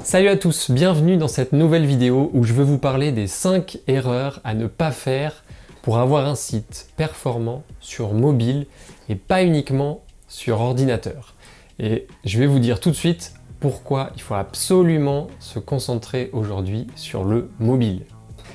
Salut à tous, bienvenue dans cette nouvelle vidéo où je veux vous parler des 5 erreurs à ne pas faire pour avoir un site performant sur mobile et pas uniquement sur ordinateur. Et je vais vous dire tout de suite pourquoi il faut absolument se concentrer aujourd'hui sur le mobile.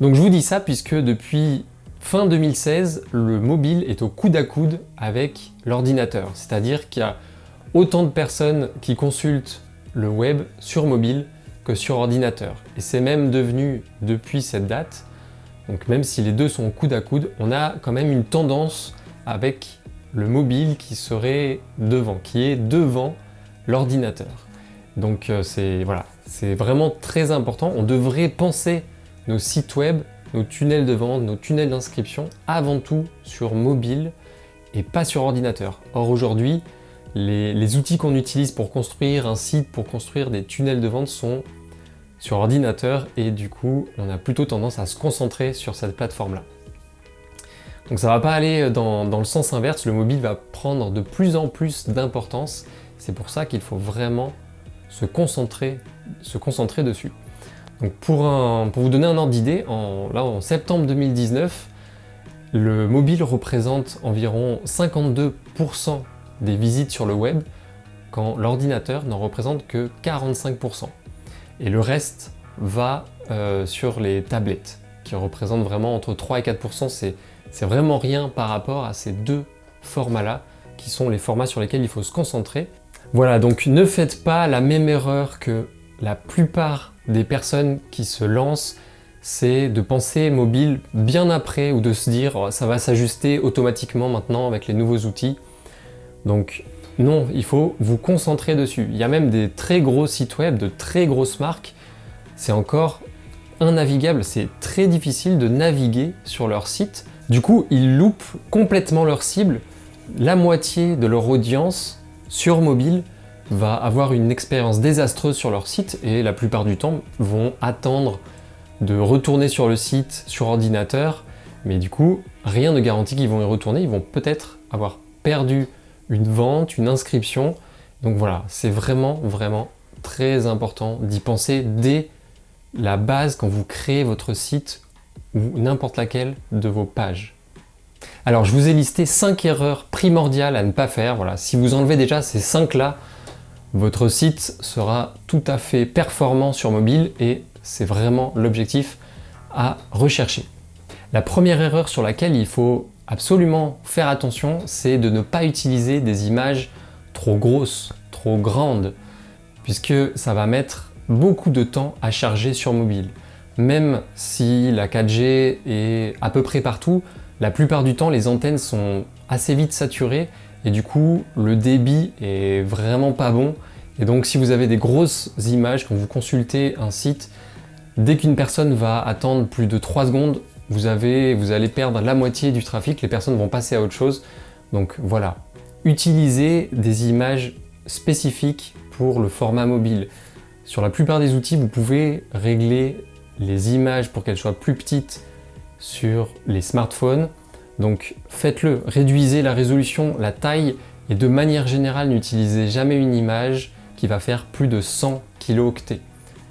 Donc je vous dis ça puisque depuis fin 2016, le mobile est au coude à coude avec l'ordinateur. C'est-à-dire qu'il y a autant de personnes qui consultent le web sur mobile que sur ordinateur. Et c'est même devenu, depuis cette date, donc même si les deux sont coude à coude, on a quand même une tendance avec le mobile qui serait devant, qui est devant l'ordinateur. Donc c'est vraiment très important. On devrait penser nos sites web, nos tunnels de vente, nos tunnels d'inscription avant tout sur mobile et pas sur ordinateur. Or aujourd'hui, les outils qu'on utilise pour construire un site, pour construire des tunnels de vente sont sur ordinateur et du coup on a plutôt tendance à se concentrer sur cette plateforme-là. Donc ça va pas aller dans le sens inverse, le mobile va prendre de plus en plus d'importance. C'est pour ça qu'il faut vraiment se concentrer dessus. Donc pour vous donner un ordre d'idée, en septembre 2019, le mobile représente environ 52% des visites sur le web, quand l'ordinateur n'en représente que 45%. Et le reste va sur les tablettes, qui représentent vraiment entre 3 et 4%. C'est vraiment rien par rapport à ces deux formats-là, qui sont les formats sur lesquels il faut se concentrer. Voilà, donc ne faites pas la même erreur que la plupart des personnes qui se lancent, c'est de penser mobile bien après, ou de se dire oh, ça va s'ajuster automatiquement maintenant avec les nouveaux outils. Donc non, il faut vous concentrer dessus. Il y a même des très gros sites web, de très grosses marques, c'est encore innavigable, c'est très difficile de naviguer sur leur site. Du coup, ils loupent complètement leur cible. La moitié de leur audience sur mobile va avoir une expérience désastreuse sur leur site et la plupart du temps vont attendre de retourner sur le site sur ordinateur, mais du coup, rien ne garantit qu'ils vont y retourner, ils vont peut-être avoir perdu une vente, une inscription. Donc voilà, c'est vraiment très important d'y penser dès la base quand vous créez votre site ou n'importe laquelle de vos pages. Alors je vous ai listé 5 erreurs primordiales à ne pas faire. Voilà, si vous enlevez déjà ces 5-là, votre site sera tout à fait performant sur mobile et c'est vraiment l'objectif à rechercher. La première erreur sur laquelle il faut absolument faire attention, c'est de ne pas utiliser des images trop grosses, trop grandes, puisque ça va mettre beaucoup de temps à charger sur mobile. Même si la 4G est à peu près partout, la plupart du temps les antennes sont assez vite saturées et du coup le débit est vraiment pas bon. Et donc si vous avez des grosses images, quand vous consultez un site, dès qu'une personne va attendre plus de 3 secondes, vous allez perdre la moitié du trafic, les personnes vont passer à autre chose. Donc voilà, utilisez des images spécifiques pour le format mobile. Sur la plupart des outils, vous pouvez régler les images pour qu'elles soient plus petites sur les smartphones. Donc faites-le, réduisez la résolution, la taille, et de manière générale, n'utilisez jamais une image qui va faire plus de 100 kilooctets.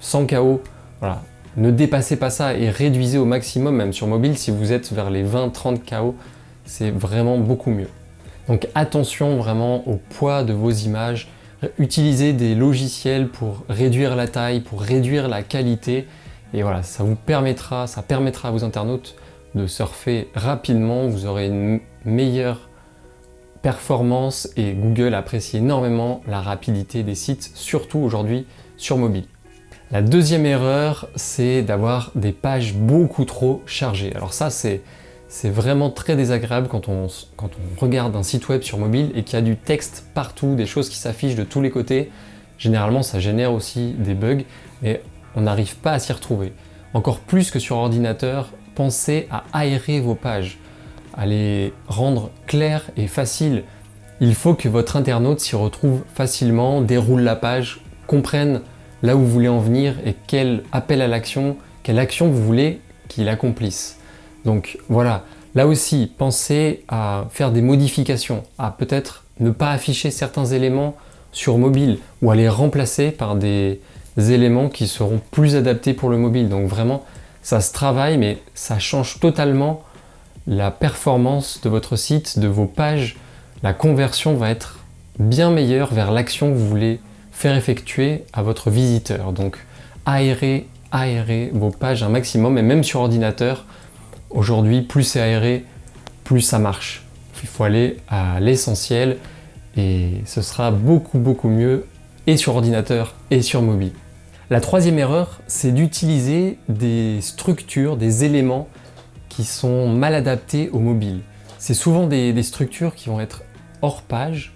100 KO, voilà. Ne dépassez pas ça et réduisez au maximum, même sur mobile, si vous êtes vers les 20-30 KO, c'est vraiment beaucoup mieux. Donc attention vraiment au poids de vos images, utilisez des logiciels pour réduire la taille, pour réduire la qualité, et voilà, ça permettra à vos internautes de surfer rapidement, vous aurez une meilleure performance et Google apprécie énormément la rapidité des sites, surtout aujourd'hui sur mobile. La deuxième erreur, c'est d'avoir des pages beaucoup trop chargées. Alors ça, c'est vraiment très désagréable quand on regarde un site web sur mobile et qu'il y a du texte partout, des choses qui s'affichent de tous les côtés. Généralement, ça génère aussi des bugs, mais on n'arrive pas à s'y retrouver. Encore plus que sur ordinateur, pensez à aérer vos pages, à les rendre claires et faciles. Il faut que votre internaute s'y retrouve facilement, déroule la page, comprenne là où vous voulez en venir et quel appel à l'action, quelle action vous voulez qu'il accomplisse. Donc voilà, là aussi, pensez à faire des modifications, à peut-être ne pas afficher certains éléments sur mobile ou à les remplacer par des éléments qui seront plus adaptés pour le mobile. Donc vraiment, ça se travaille, mais ça change totalement la performance de votre site, de vos pages. La conversion va être bien meilleure vers l'action que vous voulez faire effectuer à votre visiteur. Donc aérez vos pages un maximum, et même sur ordinateur, aujourd'hui, plus c'est aéré, plus ça marche. Il faut aller à l'essentiel et ce sera beaucoup mieux et sur ordinateur et sur mobile. La troisième erreur, c'est d'utiliser des structures, des éléments qui sont mal adaptés au mobile. C'est souvent des structures qui vont être hors page,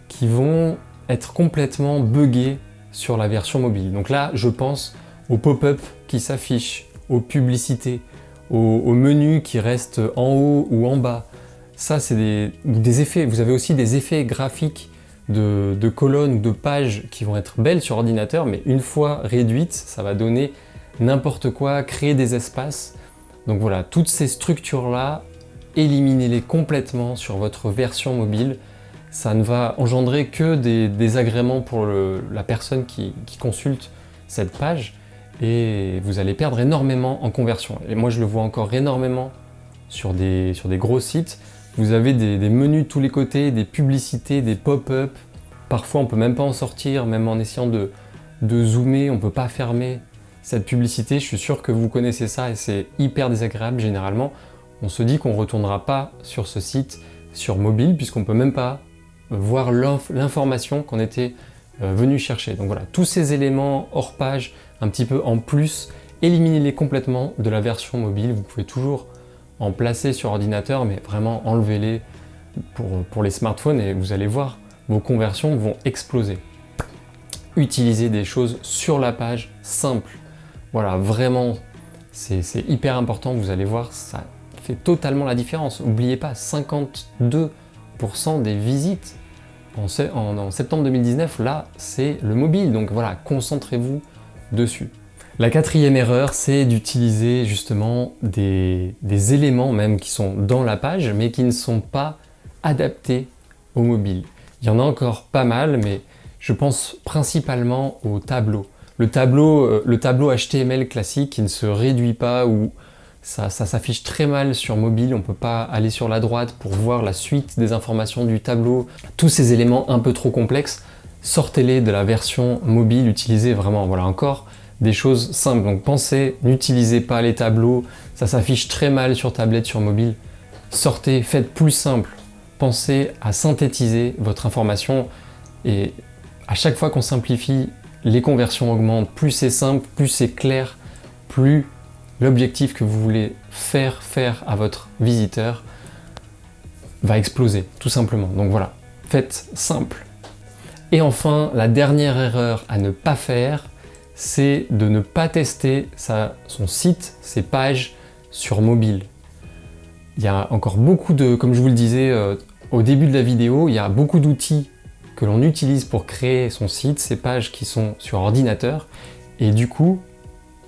qui vont être complètement buggées sur la version mobile. Donc là, je pense aux pop-up qui s'affichent, aux publicités, aux menus qui restent en haut ou en bas. Ça, c'est des effets. Vous avez aussi des effets graphiques de colonnes ou de pages qui vont être belles sur ordinateur, mais une fois réduites, ça va donner n'importe quoi, créer des espaces. Donc voilà, toutes ces structures-là, éliminez-les complètement sur votre version mobile. Ça ne va engendrer que des désagréments pour la personne qui consulte cette page, et vous allez perdre énormément en conversion. Et moi, je le vois encore énormément sur des gros sites. Vous avez des menus de tous les côtés, des publicités, des pop-up. Parfois, on ne peut même pas en sortir, même en essayant de zoomer, on ne peut pas fermer cette publicité. Je suis sûr que vous connaissez ça et c'est hyper désagréable généralement. On se dit qu'on ne retournera pas sur ce site sur mobile puisqu'on ne peut même pas voir l'information qu'on était venu chercher. Donc voilà, tous ces éléments hors page, un petit peu en plus, éliminez-les complètement de la version mobile. Vous pouvez toujours en placer sur ordinateur, mais vraiment enlevez-les pour les smartphones et vous allez voir, vos conversions vont exploser. Utilisez des choses sur la page simples. Voilà, vraiment, c'est hyper important. Vous allez voir, ça fait totalement la différence. N'oubliez pas, 52% des visites en septembre 2019, là, c'est le mobile. Donc voilà, concentrez-vous dessus. La quatrième erreur, c'est d'utiliser justement des éléments même qui sont dans la page, mais qui ne sont pas adaptés au mobile. Il y en a encore pas mal, mais je pense principalement au tableau. Le tableau HTML classique qui ne se réduit pas, ou ça s'affiche très mal sur mobile, on ne peut pas aller sur la droite pour voir la suite des informations du tableau. Tous ces éléments un peu trop complexes, sortez-les de la version mobile, utilisez vraiment, voilà encore, des choses simples. Donc pensez, n'utilisez pas les tableaux, ça s'affiche très mal sur tablette, sur mobile. Sortez, faites plus simple. Pensez à synthétiser votre information et à chaque fois qu'on simplifie, les conversions augmentent. Plus c'est simple, plus c'est clair, plus l'objectif que vous voulez faire à votre visiteur va exploser, tout simplement. Donc voilà, faites simple. Et enfin, la dernière erreur à ne pas faire, c'est de ne pas tester son site, ses pages sur mobile. Il y a encore beaucoup comme je vous le disais au début de la vidéo, il y a beaucoup d'outils que l'on utilise pour créer son site, ces pages qui sont sur ordinateur. Et du coup,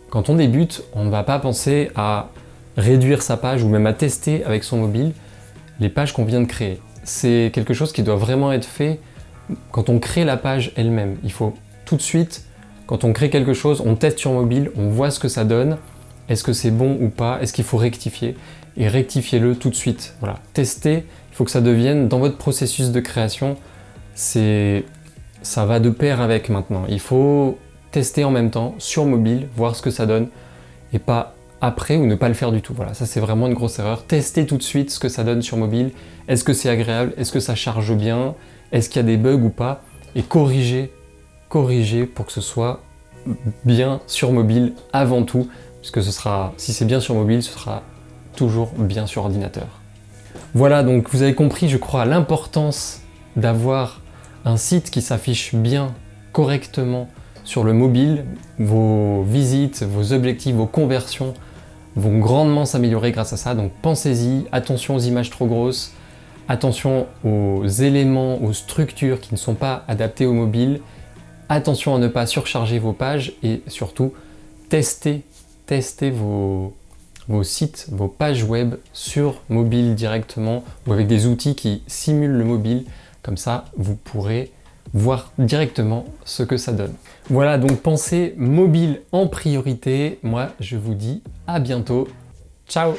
quand on débute, on ne va pas penser à réduire sa page ou même à tester avec son mobile les pages qu'on vient de créer. C'est quelque chose qui doit vraiment être fait quand on crée la page elle-même. Il faut tout de suite, quand on crée quelque chose, on teste sur mobile, on voit ce que ça donne, est-ce que c'est bon ou pas, est-ce qu'il faut rectifier, et rectifiez-le tout de suite. Voilà, testez, il faut que ça devienne dans votre processus de création, ça va de pair avec maintenant. Il faut tester en même temps sur mobile, voir ce que ça donne, et pas après ou ne pas le faire du tout. Voilà, ça c'est vraiment une grosse erreur. Testez tout de suite ce que ça donne sur mobile, est-ce que c'est agréable, est-ce que ça charge bien, est-ce qu'il y a des bugs ou pas, et corrigez pour que ce soit bien sur mobile avant tout, puisque si c'est bien sur mobile, ce sera toujours bien sur ordinateur. Voilà, donc vous avez compris, je crois, l'importance d'avoir un site qui s'affiche bien, correctement sur le mobile. Vos visites, vos objectifs, vos conversions vont grandement s'améliorer grâce à ça, donc pensez-y, attention aux images trop grosses, attention aux éléments, aux structures qui ne sont pas adaptées au mobile, attention à ne pas surcharger vos pages et surtout testez vos sites, vos pages web sur mobile directement ou avec des outils qui simulent le mobile. Comme ça, vous pourrez voir directement ce que ça donne. Voilà, donc pensez mobile en priorité. Moi, je vous dis à bientôt. Ciao!